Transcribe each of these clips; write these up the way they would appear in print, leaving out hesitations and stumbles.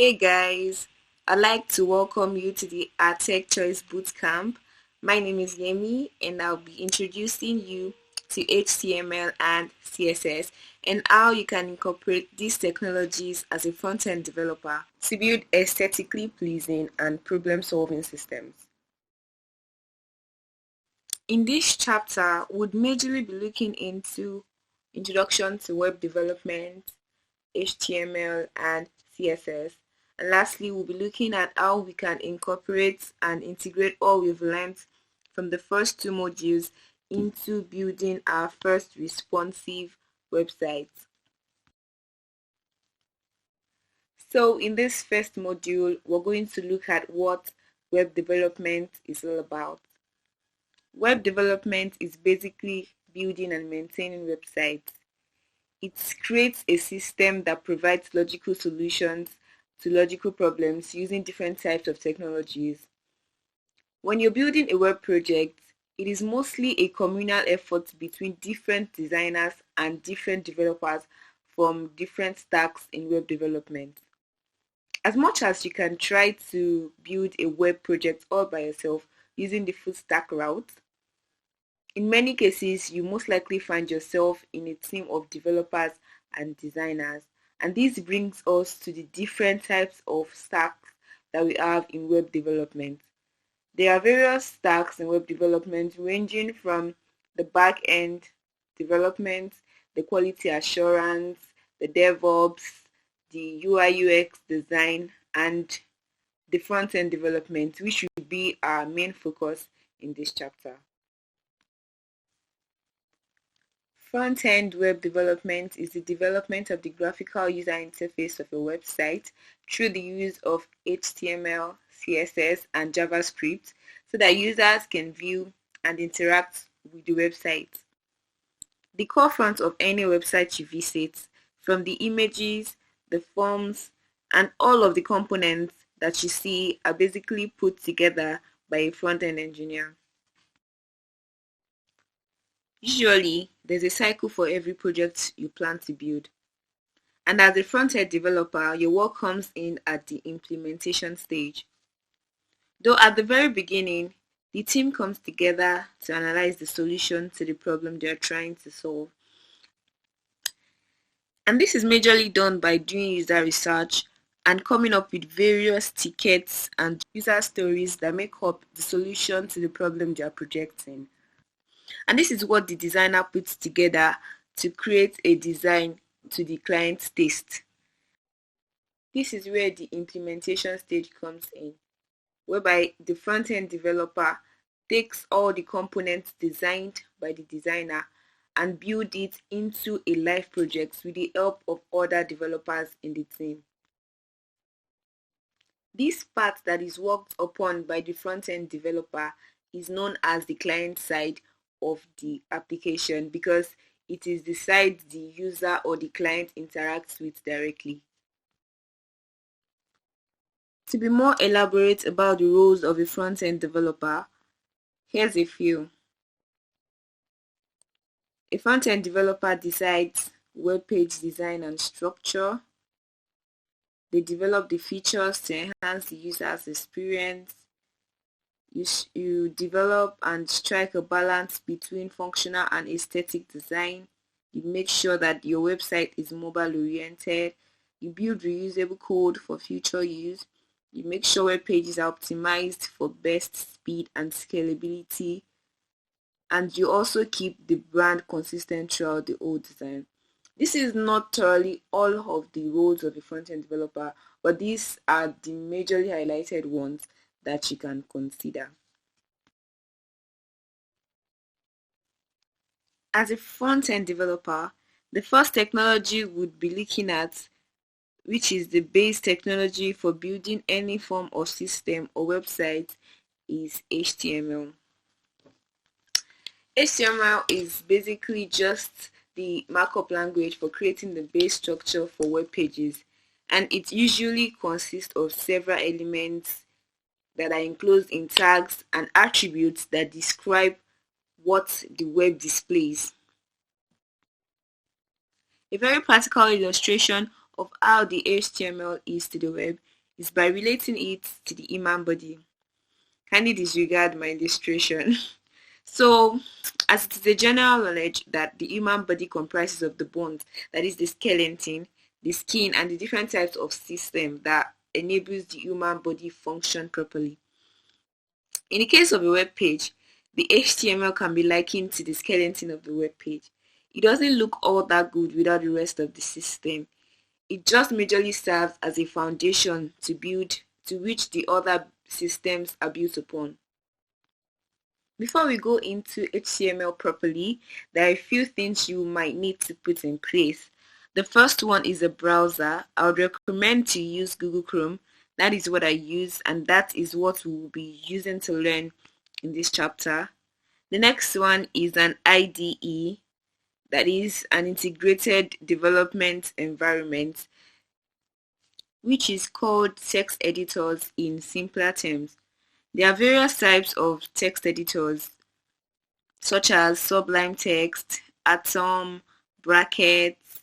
Hey guys, I'd like to welcome you to the Our Tech Choice Bootcamp. My name is Yemi and I'll be introducing you to HTML and CSS and how you can incorporate these technologies as a front-end developer to build aesthetically pleasing and problem-solving systems. In this chapter, we'd majorly be looking into introduction to web development, HTML and CSS. And lastly, we'll be looking at how we can incorporate and integrate all we've learned from the first two modules into building our first responsive website. So in this first module, we're going to look at what web development is all about. Web development is basically building and maintaining websites. It creates a system that provides logical solutions to logical problems using different types of technologies. When you're building a web project, it is mostly a communal effort between different designers and different developers from different stacks in web development. As much as you can try to build a web project all by yourself using the full stack route, in many cases, you most likely find yourself in a team of developers and designers. And this brings us to the different types of stacks that we have in web development. There are various stacks in web development ranging from the back-end development, the quality assurance, the DevOps, the UI UX design, and the front-end development, which will be our main focus in this chapter. Front-end web development is the development of the graphical user interface of a website through the use of HTML, CSS, and JavaScript so that users can view and interact with the website. The core front of any website you visit, from the images, the forms, and all of the components that you see are basically put together by a front-end engineer. Usually, there's a cycle for every project you plan to build. And as a front-end developer, your work comes in at the implementation stage. Though at the very beginning, the team comes together to analyze the solution to the problem they're trying to solve. And this is majorly done by doing user research and coming up with various tickets and user stories that make up the solution to the problem they are projecting. And this is what the designer puts together to create a design to the client's taste. This is where the implementation stage comes in, whereby the front-end developer takes all the components designed by the designer and build it into a live project with the help of other developers in the team. This part that is worked upon by the front-end developer is known as the client side of the application because it is the side the user or the client interacts with directly. To be more elaborate about the roles of a front-end developer, here's a few. A front-end developer decides web page design and structure. They develop the features to enhance the user's experience. You develop and strike a balance between functional and aesthetic design. You make sure that your website is mobile oriented. You build reusable code for future use. You make sure web pages are optimized for best speed and scalability. And you also keep the brand consistent throughout the whole design. This is not thoroughly all of the roles of a front-end developer, but these are the majorly highlighted ones that you can consider. As a front-end developer, the first technology we'd be looking at, which is the base technology for building any form of system or website, is HTML. HTML is basically just the markup language for creating the base structure for web pages, and it usually consists of several elements that are enclosed in tags and attributes that describe what the web displays. A very practical illustration of how the HTML is to the web is by relating it to the human body. Kindly disregard my illustration. So, as it is a general knowledge that the human body comprises of the bones, that is the skeleton, the skin, and the different types of system that enables the human body function properly. In the case of a web page, the HTML can be likened to the skeleton of the web page. It doesn't look all that good without the rest of the system. It just majorly serves as a foundation to which the other systems are built upon. Before we go into HTML properly, there are a few things you might need to put in place. The first one is a browser. I would recommend to use Google Chrome. That is what I use, and that is what we will be using to learn in this chapter. The next one is an IDE, that is an integrated development environment, which is called text editors in simpler terms. There are various types of text editors such as Sublime Text, Atom, Brackets,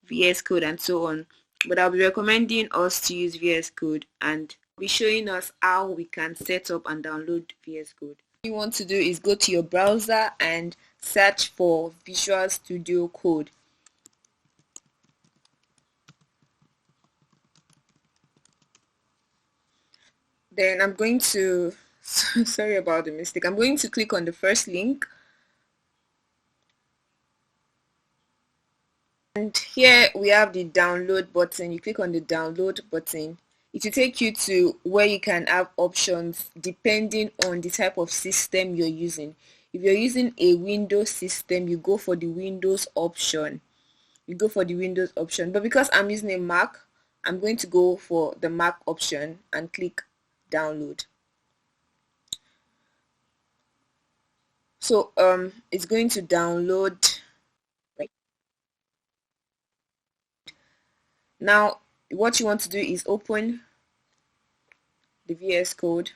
VS Code, and so on. But I'll be recommending us to use VS Code and be showing us how we can set up and download VS Code. What you want to do is go to your browser and search for Visual Studio Code. Then I'm going to, sorry about the mistake, I'm going to click on the first link. And here we have the download button. You click on the download button. It will take you to where you can have options depending on the type of system you're using. If you're using a Windows system, you go for the Windows option. But because I'm using a Mac, I'm going to go for the Mac option and click download. So it's going to download. Now what you want to do is open the VS Code.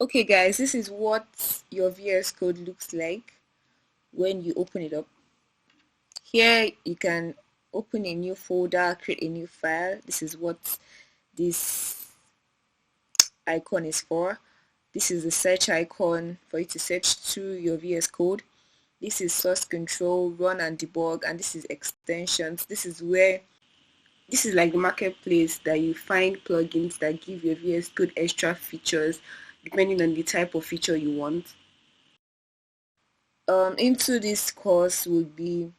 Okay guys, this is what your VS Code looks like when you open it up. Here you can open a new folder, create a new file. This is what this icon is for. This is the search icon for you to search through your VS Code. This is source control, run and debug, and this is extensions. This is like the marketplace that you find plugins that give your VS Code extra features depending on the type of feature you want. Into this course we'll be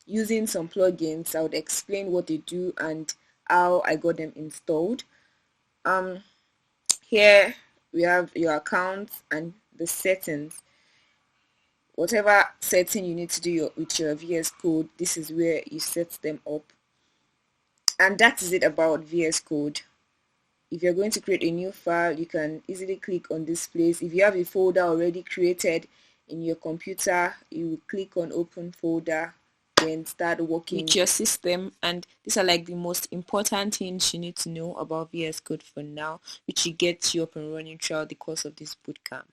using some plugins. I would explain what they do and how I got them installed. Here we have your account and the settings. Whatever setting you need to do with your VS Code, this is where you set them up. And that is it about VS Code. If you're going to create a new file, you can easily click on this place. If you have a folder already created in your computer, you will click on open folder, then start working with your system. And these are like the most important things you need to know about VS Code for now, which will get you up and running throughout the course of this bootcamp.